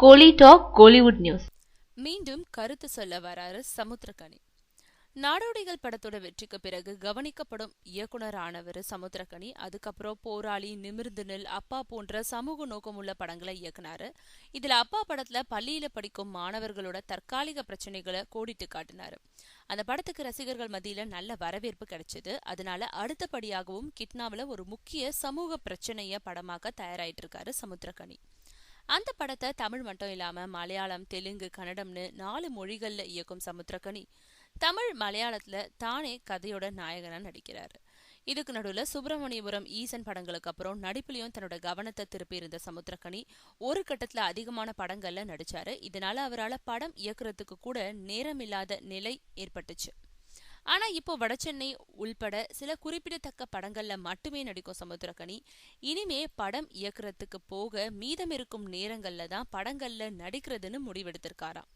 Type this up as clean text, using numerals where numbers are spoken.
கோலி talk Kollywood news. மீண்டும் கருத்து சொல்ல வராரு சமுத்திரக்கனி. நாடோடிகள் படத்தோட வெற்றிக்கு பிறகு கவனிக்கப்படும் இயக்குனரானவர் சமுத்திரக்கனி. அதுக்கப்புறம் போராளி, நிமிர்ந்து நெல், அப்பா போன்ற சமூக நோக்கமுள்ள படங்களை இயக்குனாரு. இதுல அப்பா படத்துல பள்ளியில படிக்கும் மாணவர்களோட தற்காலிக பிரச்சனைகளை கோடிட்டு காட்டினாரு. அந்த படத்துக்கு ரசிகர்கள் மத்தியில நல்ல வரவேற்பு கிடைச்சது. அதனால அடுத்தபடியாகவும் கிட்னாவில ஒரு முக்கிய சமூக பிரச்சனைய படமாக்க தயாராயிட்டு இருக்காரு சமுத்திரக்கனி. அந்த படத்தை தமிழ் மட்டும் இல்லாம மலையாளம், தெலுங்கு, கன்னடம்னு 4 மொழிகள்ல இயக்கும் சமுத்திரக்கனி தமிழ், மலையாளத்துல தானே கதையோட நாயகனா நடிக்கிறாரு. இதுக்கு நடுவுல சுப்பிரமணியபுரம், ஈசன் படங்களுக்கு அப்புறம் நடிப்புலயும் தன்னோட கவனத்தை திருப்பி இருந்த சமுத்திரக்கனி ஒரு கட்டத்துல அதிகமான படங்கள்ல நடிச்சாரு. இதனால அவரால் படம் இயக்குறதுக்கு கூட நேரம் இல்லாத நிலை ஏற்பட்டுச்சு. ஆனா இப்போ வடசென்னை உள்பட சில குறிப்பிடத்தக்க படங்கள்ல மட்டுமே நடிக்கும் சமுத்திரக்கனி இனிமே படம் இயக்குறதுக்கு போக மீதம் இருக்கும் நேரங்கள்ல தான் படங்கள்ல நடிக்கிறதுன்னு முடிவெடுத்திருக்காராம்.